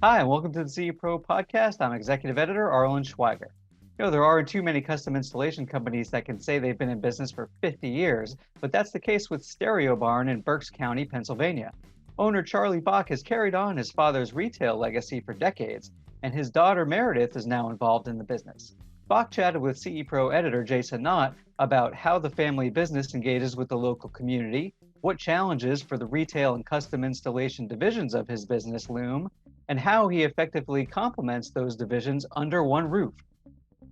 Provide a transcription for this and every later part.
Hi, and welcome to the CE Pro podcast. I'm Executive Editor Arlen Schweiger. There aren't too many custom installation companies that can say they've been in business for 50 years, but that's the case with Stereo Barn in Berks County, Pennsylvania. Owner Charlie Bach has carried on his father's retail legacy for decades, and his daughter Meredith is now involved in the business. Bach chatted with CE Pro editor Jason Knott about how the family business engages with the local community, what challenges for the retail and custom installation divisions of his business loom, and how he effectively complements those divisions under one roof.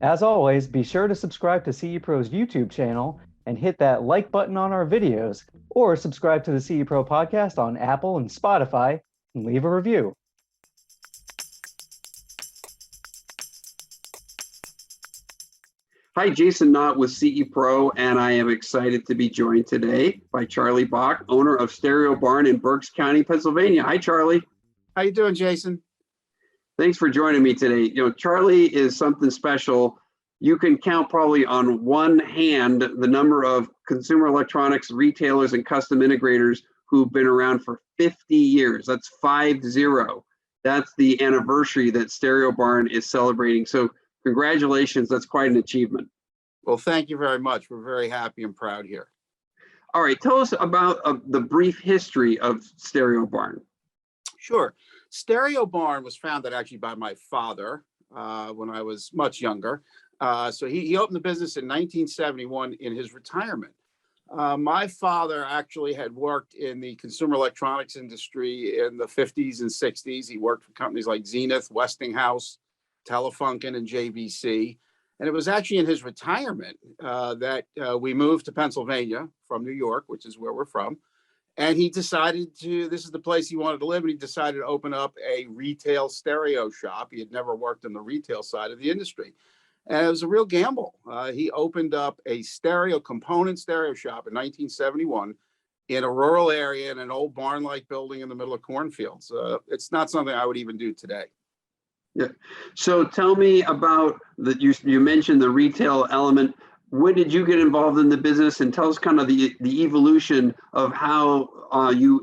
As always, be sure to subscribe to CE Pro's YouTube channel and hit that like button on our videos, or subscribe to the CE Pro podcast on Apple and Spotify and leave a review. Hi, Jason Knott with CE Pro, and I am excited to be joined today by Charlie Bach, owner of Stereo Barn in Berks County, Pennsylvania. Hi, Charlie. How you doing, Jason? Thanks for joining me today. Charlie is something special. You can count probably on one hand the number of consumer electronics retailers and custom integrators who've been around for 50 years. That's 50. That's the anniversary that Stereo Barn is celebrating. So congratulations, that's quite an achievement. Well, thank you very much. We're very happy and proud here. All right, tell us about the brief history of Stereo Barn. Sure. Stereo Barn was founded actually by my father when I was much younger. So he opened the business in 1971 in his retirement. My father actually had worked in the consumer electronics industry in the 50s and 60s. He worked for companies like Zenith, Westinghouse, Telefunken, and JVC. And it was actually in his retirement that we moved to Pennsylvania from New York, which is where we're from. And he decided this is the place he wanted to live, and he decided to open up a retail stereo shop. He had never worked in the retail side of the industry. And it was a real gamble. He opened up a component stereo shop in 1971 in a rural area in an old barn-like building in the middle of cornfields. It's not something I would even do today. Yeah. So tell me about you mentioned the retail element. When did you get involved in the business, and tell us kind of the evolution of how you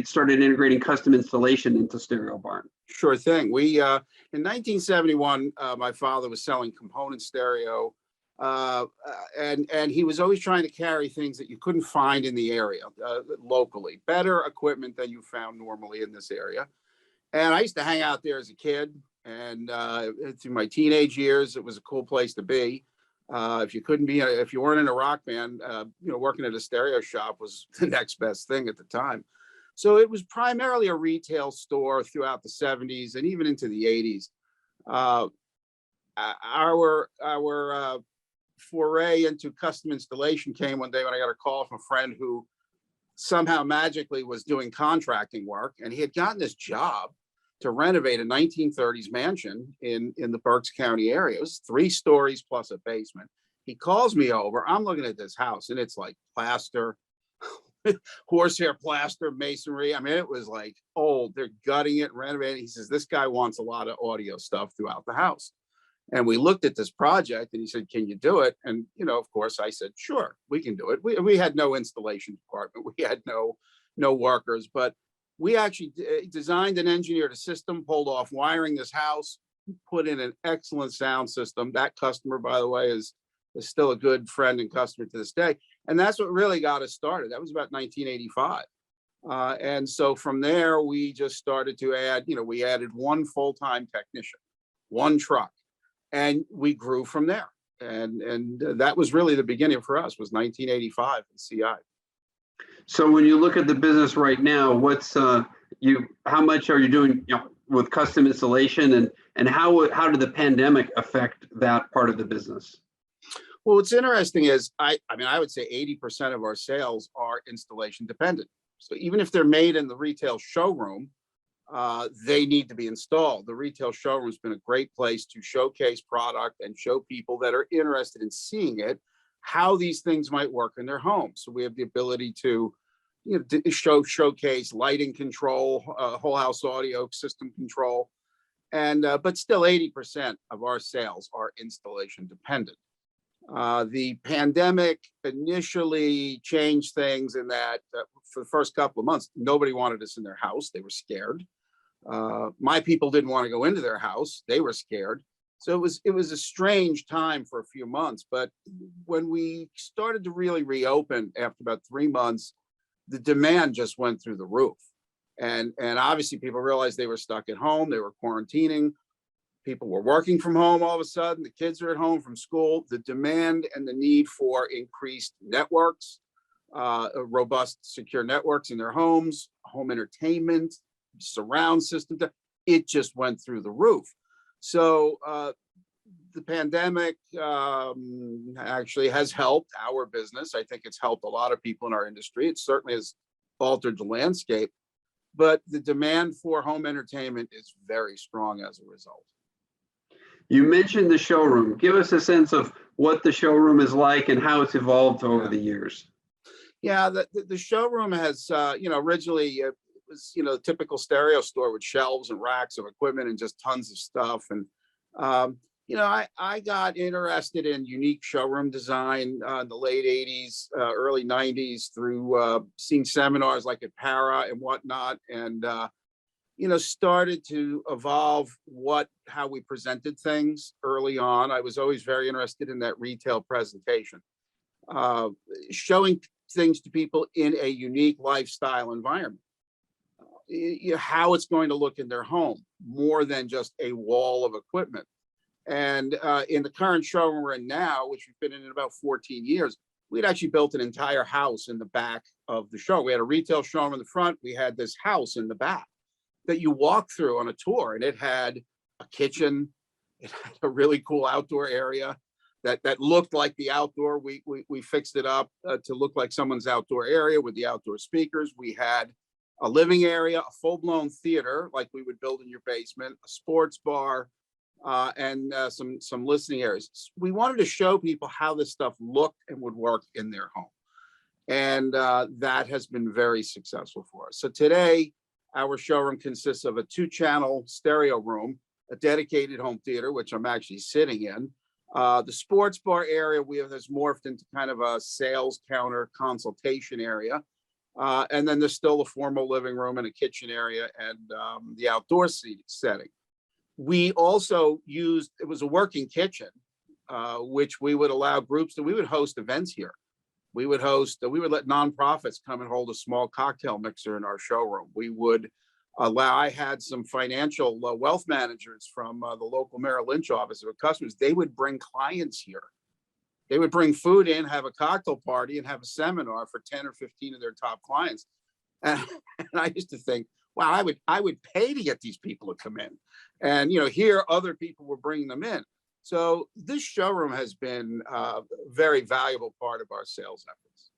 started integrating custom installation into Stereo Barn? Sure thing. We in 1971, my father was selling component stereo, and he was always trying to carry things that you couldn't find in the area locally, better equipment than you found normally in this area. And I used to hang out there as a kid, and through my teenage years, it was a cool place to be. If you weren't in a rock band, working at a stereo shop was the next best thing at the time. So it was primarily a retail store throughout the 70s and even into the 80s. Our foray into custom installation came one day when I got a call from a friend who somehow magically was doing contracting work, and he had gotten this job to renovate a 1930s mansion in the Berks County area. It was 3 stories plus a basement. He calls me over. I'm looking at this house, and it's like plaster, horsehair plaster, masonry. I mean, it was like old. They're gutting it, renovating. He says, this guy wants a lot of audio stuff throughout the house. And we looked at this project, and he said, can you do it? And, of course, I said, sure, we can do it. We had no installation department. We had no workers, but we actually designed and engineered a system, pulled off wiring this house, put in an excellent sound system. That customer, by the way, is still a good friend and customer to this day. And that's what really got us started. That was about 1985. And so from there, we just started to add, we added 1 full-time technician, 1 truck, and we grew from there. And that was really the beginning for us, was 1985 in CI. So when you look at the business right now, how much are you doing with custom installation, and how did the pandemic affect that part of the business? Well, what's interesting is I would say 80% of our sales are installation dependent. So even if they're made in the retail showroom, they need to be installed. The retail showroom has been a great place to showcase product and show people that are interested in seeing it how these things might work in their home. So we have the ability to showcase lighting control, whole house audio system control, and but still 80% of our sales are installation dependent. The pandemic initially changed things in that for the first couple of months, nobody wanted us in their house. They were scared. My people didn't want to go into their house. They were scared. So it was a strange time for a few months. But when we started to really reopen after about 3 months, the demand just went through the roof. And obviously people realized they were stuck at home. They were quarantining. People were working from home all of a sudden. The kids are at home from school. The demand and the need for increased networks, robust, secure networks in their homes, home entertainment, surround system, it just went through the roof. So the pandemic actually has helped our business. I think it's helped a lot of people in our industry. It certainly has altered the landscape, but the demand for home entertainment is very strong as a result. You mentioned the showroom. Give us a sense of what the showroom is like and how it's evolved over the years. Yeah, the showroom has, originally it was, the typical stereo store with shelves and racks of equipment and just tons of stuff. And, I got interested in unique showroom design in the late 80s, early 90s through seeing seminars like at Para and whatnot. And, started to evolve how we presented things early on. I was always very interested in that retail presentation, showing things to people in a unique lifestyle environment, how it's going to look in their home, more than just a wall of equipment. And in the current showroom we're in now, which we've been in about 14 years, we'd actually built an entire house in the back of the show. We had a retail showroom in the front. We had this house in the back that you walk through on a tour, and it had a kitchen, it had a really cool outdoor area that looked like the outdoor. We fixed it up to look like someone's outdoor area with the outdoor speakers. We had a living area, a full-blown theater like we would build in your basement, a sports bar, and some listening areas. We wanted to show people how this stuff looked and would work in their home, and that has been very successful for us. So today, our showroom consists of a 2-channel stereo room, a dedicated home theater, which I'm actually sitting in. The sports bar area has morphed into kind of a sales counter consultation area. And then there's still a formal living room and a kitchen area and the outdoor setting. We also it was a working kitchen, which we would allow groups we would host events here. We would let nonprofits come and hold a small cocktail mixer in our showroom. We would I had some financial wealth managers from the local Merrill Lynch office of customers. They would bring clients here. They would bring food in, have a cocktail party, and have a seminar for 10 or 15 of their top clients. And I used to think, wow, I would pay to get these people to come in. And, here other people were bringing them in. So this showroom has been a very valuable part of our sales efforts.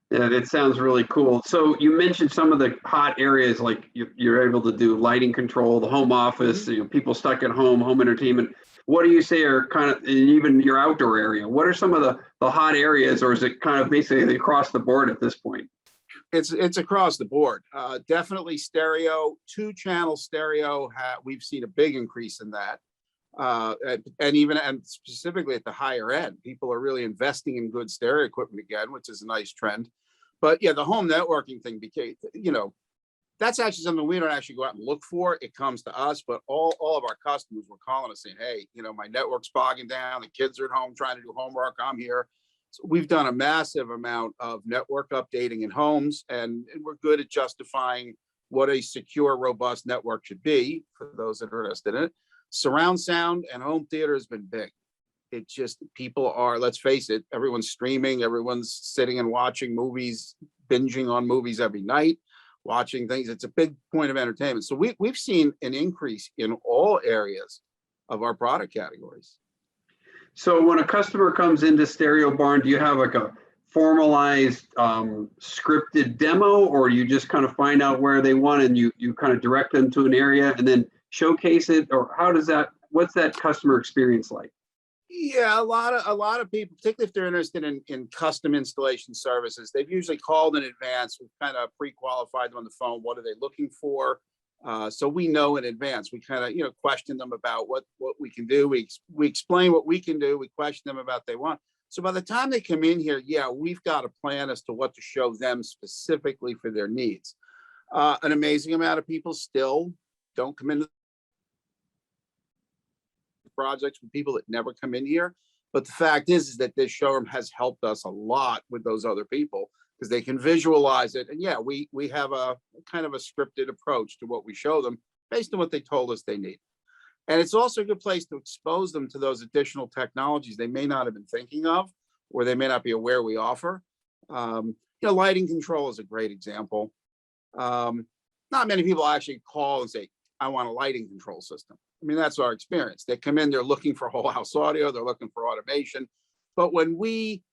Yeah, it sounds really cool. So you mentioned some of the hot areas, like you're able to do lighting control, the home office, people stuck at home, home entertainment. What do you say are kind of, even your outdoor area? What are some of the hot areas, or is it kind of basically across the board at this point? It's across the board. Definitely stereo, 2-channel stereo. We've seen a big increase in that. And specifically at the higher end, people are really investing in good stereo equipment again, which is a nice trend. But yeah, the home networking thing became, that's actually something we don't actually go out and look for. It comes to us, but all of our customers were calling us saying, hey, my network's bogging down. The kids are at home trying to do homework. I'm here. So we've done a massive amount of network updating in homes, and we're good at justifying what a secure, robust network should be for those that are interested in it. Surround sound and home theater has been big. It just, people are, let's face it, everyone's streaming, everyone's sitting and watching movies, binging on movies every night, watching things. It's a big point of entertainment. So we've seen an increase in all areas of our product categories. So when a customer comes into Stereo Barn, do you have like a formalized scripted demo, or you just kind of find out where they want and you kind of direct them to an area and then showcase it? Or what's that customer experience like? Yeah, a lot of people, particularly if they're interested in custom installation services, they've usually called in advance. We've kind of pre-qualified them on the phone. What are they looking for? So we know in advance. We kind of, question them about what we can do. We explain what we can do. We question them about what they want. So by the time they come in here, yeah, we've got a plan as to what to show them specifically for their needs. An amazing amount of people still don't come into projects with people that never come in here. But the fact is that this showroom has helped us a lot with those other people because they can visualize it. And yeah, we have a kind of a scripted approach to what we show them based on what they told us they need. And it's also a good place to expose them to those additional technologies they may not have been thinking of, or they may not be aware we offer. Lighting control is a great example. Not many people actually call and say, I want a lighting control system. I mean, that's our experience. They come in, they're looking for whole house audio, they're looking for automation. But when we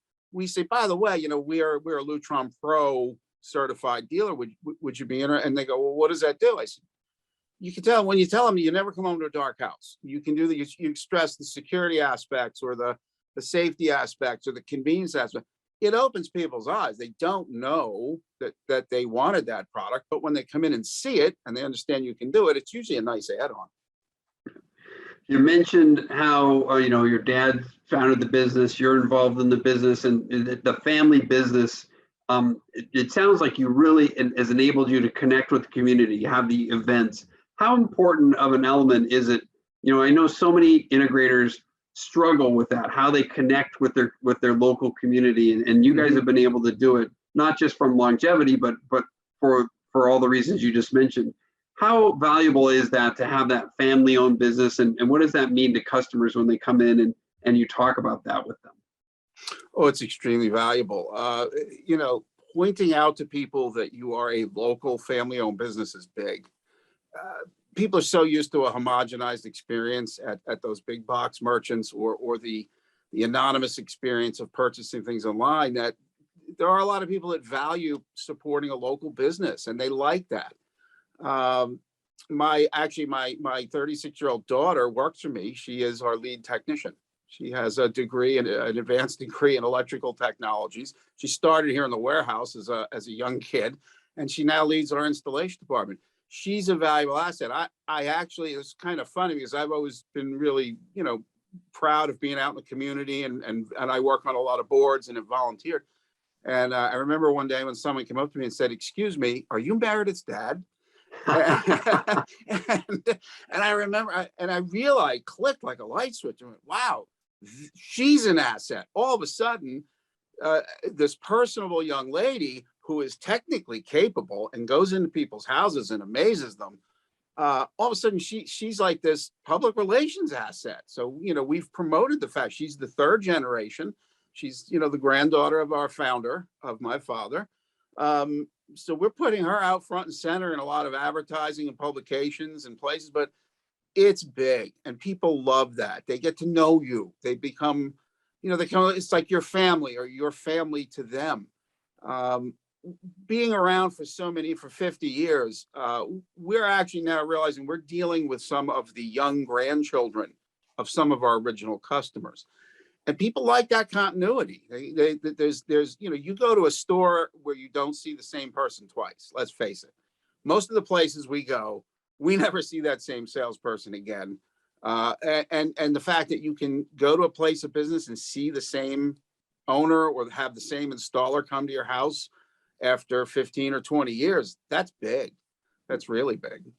say, by the way, we're a Lutron Pro certified dealer, would you be interested? And they go, well, what does that do? I said, you can tell when you tell them you never come home to a dark house. You can do you stress the security aspects or the safety aspects or the convenience aspect. It opens people's eyes. They don't know that they wanted that product, but when they come in and see it and they understand you can do it, it's usually a nice add-on. You mentioned how your dad founded the business, you're involved in the business, and the family business. It sounds like you really has enabled you to connect with the community. You have the events. How important of an element is it? I know so many integrators struggle with that, how they connect with their local community, and you guys have been able to do it, not just from longevity, but for all the reasons you just mentioned. How valuable is that to have that family-owned business, and what does that mean to customers when they come in and you talk about that with them? Oh, it's extremely valuable. Pointing out to people that you are a local family-owned business is big. People are so used to a homogenized experience at those big box merchants or the anonymous experience of purchasing things online that there are a lot of people that value supporting a local business, and they like that. My 36-year-old daughter works for me. She is our lead technician. She has a degree, an advanced degree in electrical technologies. She started here in the warehouse as a young kid, and she now leads our installation department. She's a valuable asset. I actually, it's kind of funny because I've always been really, proud of being out in the community, and I work on a lot of boards and have volunteered. And I remember one day when someone came up to me and said, "Excuse me, are you Meredith's dad?" and I remember, I realized, clicked like a light switch. I went, wow, she's an asset. All of a sudden, this personable young lady who is technically capable and goes into people's houses and amazes them. All of a sudden, she's like this public relations asset. So, we've promoted the fact she's the third generation. She's, the granddaughter of our founder, of my father. So we're putting her out front and center in a lot of advertising and publications and places, but it's big and people love that. They get to know you. They become, it's like your family or your family to them. Being around for 50 years, we're actually now realizing we're dealing with some of the young grandchildren of some of our original customers. And people like that continuity. There's you go to a store where you don't see the same person twice. Let's face it. Most of the places we go, we never see that same salesperson again. And the fact that you can go to a place of business and see the same owner or have the same installer come to your house after 15 or 20 years, that's big. That's really big.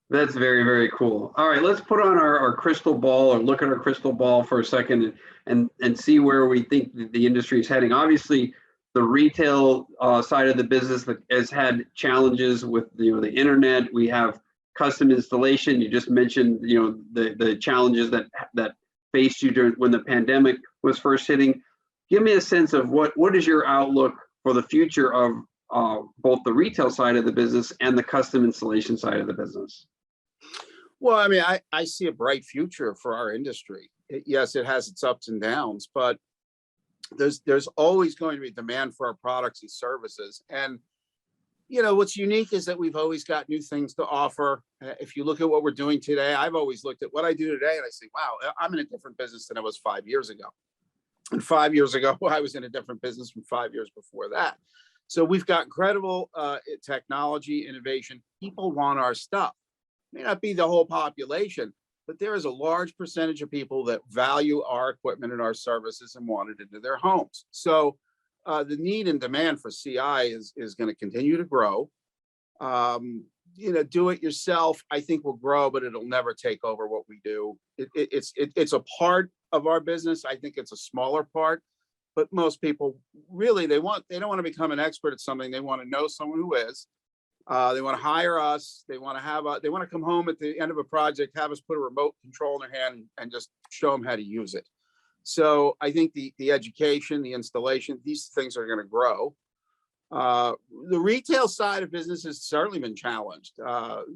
That's very, very cool. All right, let's put on our crystal ball, or look at our crystal ball for a second and see where we think the industry is heading. Obviously, the retail side of the business has had challenges with the internet. We have custom installation. You just mentioned the challenges that faced you during when the pandemic was first hitting. Give me a sense of what is your outlook for the future of both the retail side of the business and the custom installation side of the business? Well, I mean, I see a bright future for our industry. Yes, it has its ups and downs, but there's always going to be demand for our products and services. And what's unique is that we've always got new things to offer. If you look at what we're doing today, I've always looked at what I do today and I say, wow, I'm in a different business than I was 5 years ago. And 5 years ago, I was in a different business from 5 years before that. So we've got incredible technology, innovation. People want our stuff. May not be the whole population, but there is a large percentage of people that value our equipment and our services and want it into their homes. So the need and demand for CI is going to continue to grow. Do it yourself, I think will grow, but it'll never take over what we do. It's a part of our business. I think it's a smaller part, but most people really, they don't want to become an expert at something. They want to know someone who is. They want to hire us. They want to come home at the end of a project, have us put a remote control in their hand and just show them how to use it. So I think the education, the installation, these things are going to grow. The retail side of business has certainly been challenged.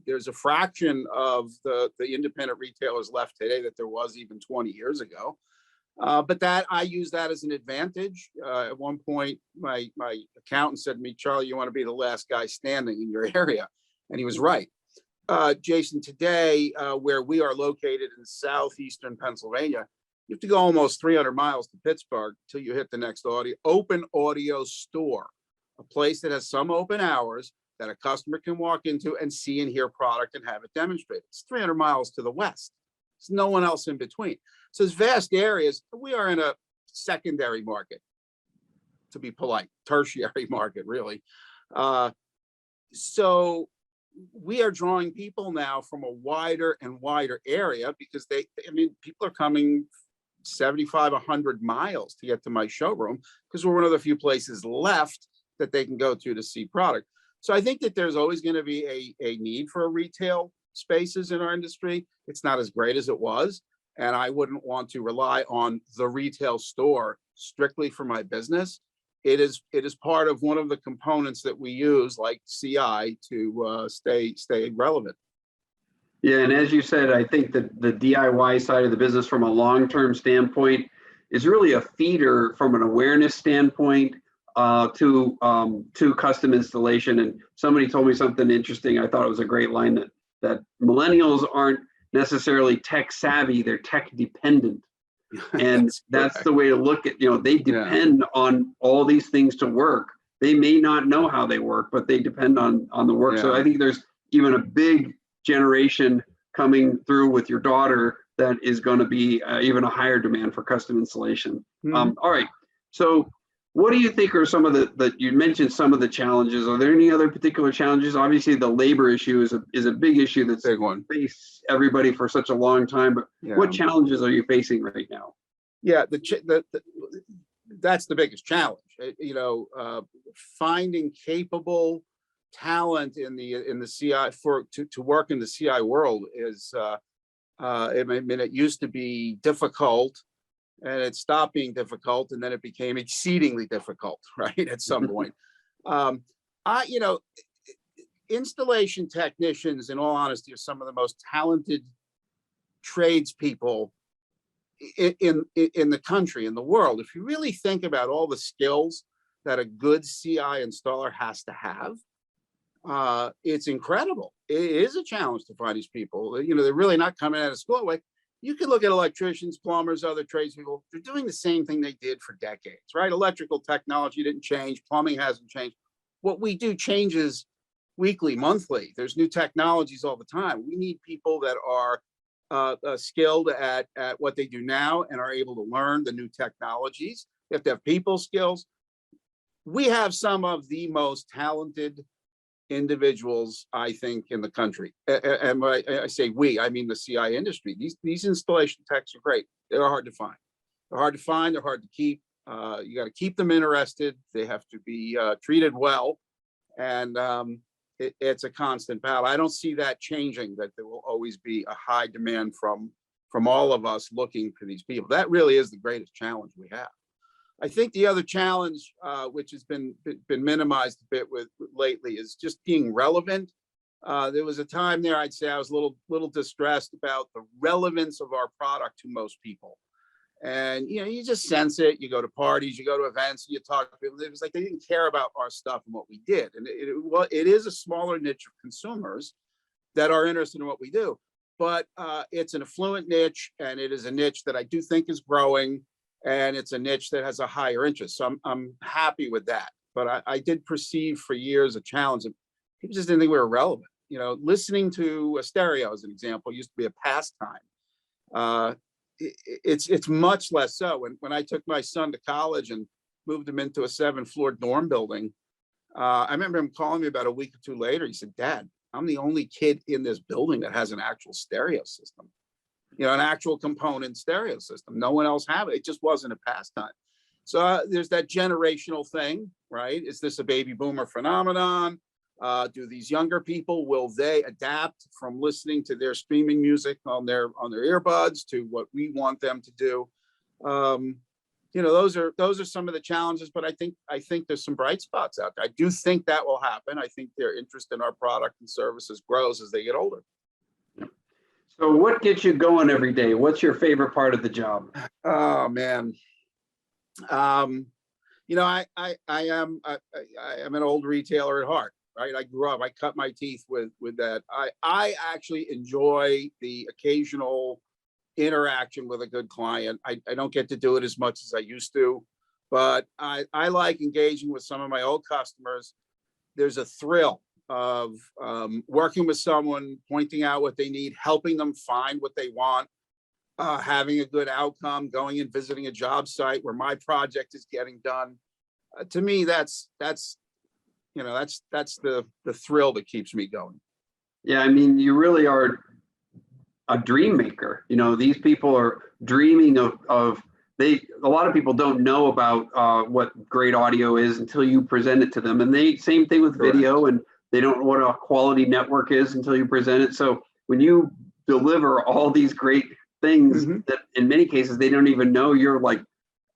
There's a fraction of the independent retailers left today that there was even 20 years ago. But that I use that as an advantage. At one point, my accountant said to me, "Charlie, you want to be the last guy standing in your area," and he was right. Jason, today, where we are located in southeastern Pennsylvania, you have to go almost 300 miles to Pittsburgh till you hit the next open audio store, a place that has some open hours that a customer can walk into and see and hear product and have it demonstrated. It's 300 miles to the west. There's no one else in between. So it's vast areas. We are in a secondary market, to be polite, tertiary market, really. So we are drawing people now from a wider and wider area because people are coming 75, 100 miles to get to my showroom because we're one of the few places left that they can go to see product. So I think that there's always going to be a need for retail spaces in our industry. It's not as great as it was. And I wouldn't want to rely on the retail store strictly for my business. It is part of one of the components that we use, like CI, to stay relevant. Yeah, and as you said, I think that the DIY side of the business from a long-term standpoint is really a feeder from an awareness standpoint to custom installation. And somebody told me something interesting. I thought it was a great line that millennials aren't necessarily tech savvy, they're tech dependent. And that's the way to look at, they depend on all these things to work. They may not know how they work, but they depend on the work. So I think there's even a big generation coming through with your daughter that is going to be even a higher demand for custom installation. All right. So what do you think are some of you mentioned some of the challenges? Are there any other particular challenges? Obviously, the labor issue is a big issue that's big one. Faced everybody for such a long time. But what challenges are you facing right now? Yeah, that's the biggest challenge. Finding capable talent in the CI to work in the CI world is. It used to be difficult. And it stopped being difficult, and then it became exceedingly difficult, right? At some point, installation technicians, in all honesty, are some of the most talented tradespeople in the country, in the world. If you really think about all the skills that a good CI installer has to have, it's incredible. It is a challenge to find these people. They're really not coming out of school away. You can look at electricians, plumbers, other tradespeople. They're doing the same thing they did for decades, right? Electrical technology didn't change. Plumbing hasn't changed. What we do changes weekly, monthly. There's new technologies all the time. We need people that are skilled at what they do now and are able to learn the new technologies. You have to have people skills. We have some of the most talented individuals, I think, in the country. And when I say we, I mean the CI industry. These installation techs are great. They're hard to find. They're hard to find. They're hard to keep. You got to keep them interested. They have to be treated well. And it's a constant battle. I don't see that changing, that there will always be a high demand from all of us looking for these people. That really is the greatest challenge we have. I think the other challenge, which has been minimized a bit with lately, is just being relevant. There was a time there, I'd say I was a little distressed about the relevance of our product to most people. And, you just sense it. You go to parties, you go to events, you talk to people. It was like they didn't care about our stuff and what we did. And it is a smaller niche of consumers that are interested in what we do. But it's an affluent niche, and it is a niche that I do think is growing. And it's a niche that has a higher interest. So I'm happy with that. But I did perceive for years a challenge. People just didn't think we were relevant. Listening to a stereo, as an example, used to be a pastime. It's much less so. When I took my son to college and moved him into a 7th-floor dorm building, I remember him calling me about a week or two later. He said, "Dad, I'm the only kid in this building that has an actual stereo system, an actual component stereo system. No one else have it. It just wasn't a pastime." So there's that generational thing, right? Is this a baby boomer phenomenon? Do these younger people, will they adapt from listening to their streaming music on their earbuds to what we want them to do? Those are some of the challenges, but I think there's some bright spots out there. I do think that will happen. I think their interest in our product and services grows as they get older. So what gets you going every day? What's your favorite part of the job? Oh man. I am an old retailer at heart, right? I grew up, I cut my teeth with that. I actually enjoy the occasional interaction with a good client. I don't get to do it as much as I used to, but I like engaging with some of my old customers. There's a thrill of working with someone, pointing out what they need, helping them find what they want, having a good outcome, going and visiting a job site where my project is getting done. To me, that's the thrill that keeps me going. Yeah, I mean, you really are a dream maker. These people are dreaming of a lot of people don't know about what great audio is until you present it to them. And same thing with video, and they don't know what a quality network is until you present it. So when you deliver all these great things that in many cases they don't even know, you're like,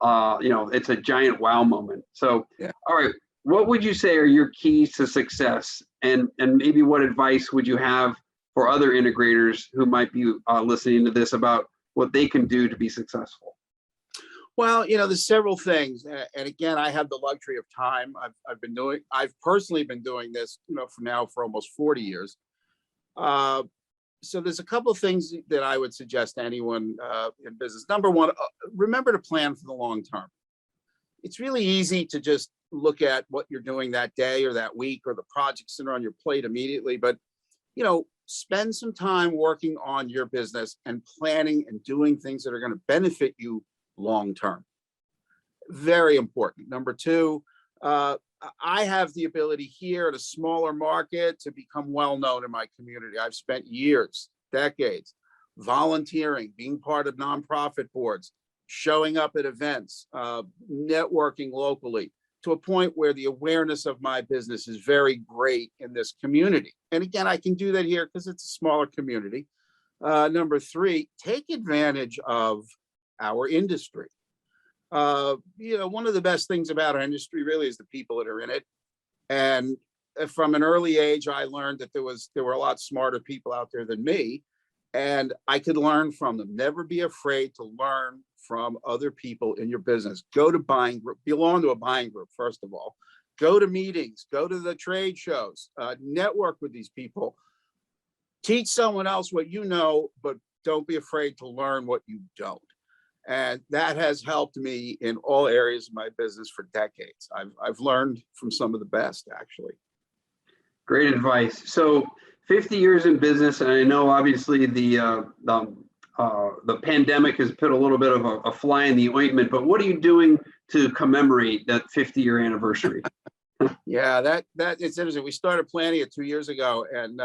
it's a giant wow moment. So, yeah. All right, what would you say are your keys to success, and maybe what advice would you have for other integrators who might be listening to this about what they can do to be successful? Well, there's several things, and again, I have the luxury of time. I've personally been doing this, for almost 40 years. So there's a couple of things that I would suggest to anyone in business. Number one, remember to plan for the long term. It's really easy to just look at what you're doing that day or that week or the projects that are on your plate immediately, but spend some time working on your business and planning and doing things that are going to benefit you long term. Very important. Number two, I have the ability here at a smaller market to become well known in my community. I've spent years, decades, volunteering, being part of nonprofit boards, showing up at events, networking locally, to a point where the awareness of my business is very great in this community. And again, I can do that here because it's a smaller community. Number three, take advantage of our industry. One of the best things about our industry really is the people that are in it. And from an early age, I learned that there were a lot smarter people out there than me, and I could learn from them. Never be afraid to learn from other people in your business. Go to buying group, belong to a buying group, first of all. Go to meetings, go to the trade shows, network with these people. Teach someone else what you know, but don't be afraid to learn what you don't. And that has helped me in all areas of my business for decades. I've learned from some of the best, actually. Great advice. So 50 years in business, and I know obviously the pandemic has put a little bit of a fly in the ointment, but what are you doing to commemorate that 50-year anniversary? Yeah, that it's interesting. We started planning it 2 years ago, and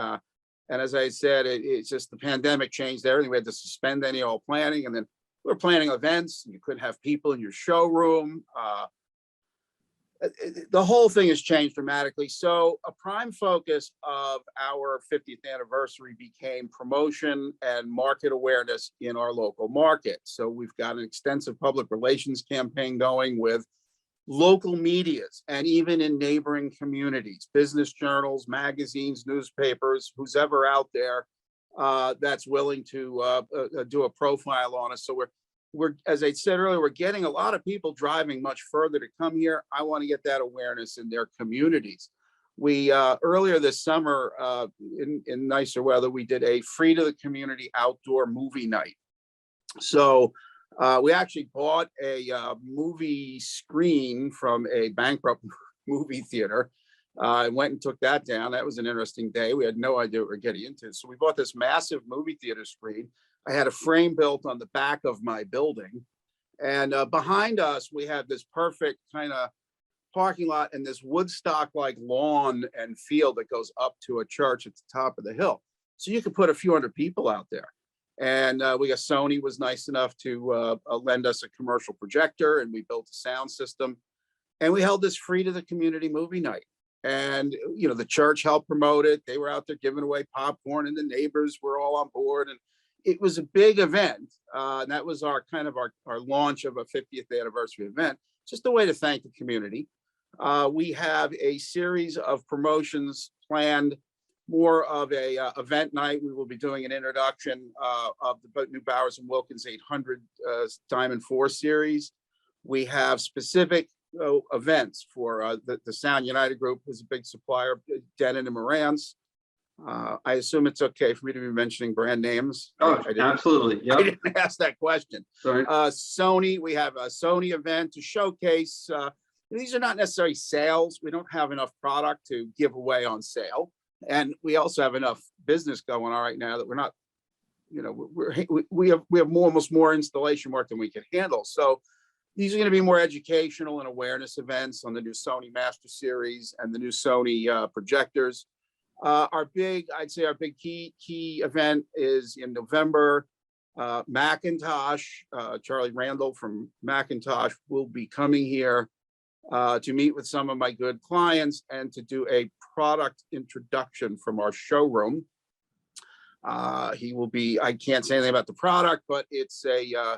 as I said, it's just the pandemic changed everything. We had to suspend any old planning, and then we're planning events. You couldn't have people in your showroom. The whole thing has changed dramatically. So a prime focus of our 50th anniversary became promotion and market awareness in our local market. So we've got an extensive public relations campaign going with local medias and even in neighboring communities, business journals, magazines, newspapers, who's ever out there that's willing to do a profile on us. So we're, as I said earlier, we're getting a lot of people driving much further to come here. I want to get that awareness in their communities. We earlier this summer, in nicer weather, we did a free to the community outdoor movie night. So we actually bought a movie screen from a bankrupt movie theater. I went and took that down. That was an interesting day. We had no idea what we were getting into. So we bought this massive movie theater screen. I had a frame built on the back of my building. And behind us, we had this perfect kind of parking lot and this Woodstock-like lawn and field that goes up to a church at the top of the hill. So you could put a few hundred people out there. And we got Sony was nice enough to lend us a commercial projector, and we built a sound system. And we held this free to the community movie night. And, you know, the church helped promote it. They were out there giving away popcorn, and the neighbors were all on board. And it was a big event. And that was our kind of our launch of a 50th anniversary event, just a way to thank the community. We have a series of promotions planned, more of a event night. We will be doing an introduction of the new Bowers and Wilkins 800 Diamond 4 series. We have specific events for the Sound United Group, who's a big supplier, Denon and Marantz. I assume it's okay for me to be mentioning brand names. Oh, absolutely. Yep. I didn't ask that question. Sorry. Sony, we have a Sony event to showcase. These are not necessarily sales. We don't have enough product to give away on sale. And we also have enough business going on right now that we're not, you know, we have almost more installation work than we can handle. So these are going to be more educational and awareness events on the new Sony Master Series and the new Sony projectors. Our big key event is in November. Macintosh, Charlie Randall from Macintosh will be coming here to meet with some of my good clients and to do a product introduction from our showroom. He will be, I can't say anything about the product, but it's a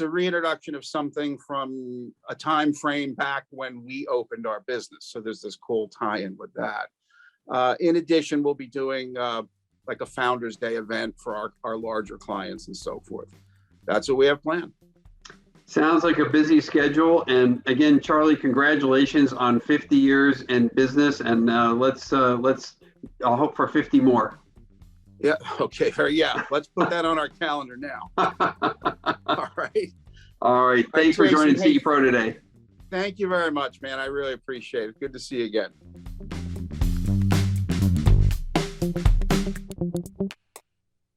reintroduction of something from a time frame back when we opened our business. So there's this cool tie-in with that. In addition, we'll be doing like a Founders Day event for our larger clients and so forth. That's what we have planned. Sounds like a busy schedule. And again, Charlie, congratulations on 50 years in business. And I'll hope for 50 more. Yeah. Okay. Yeah. Let's put that on our calendar now. All right. All right. Thanks for joining CE Pro today. Thank you very much, man. I really appreciate it. Good to see you again.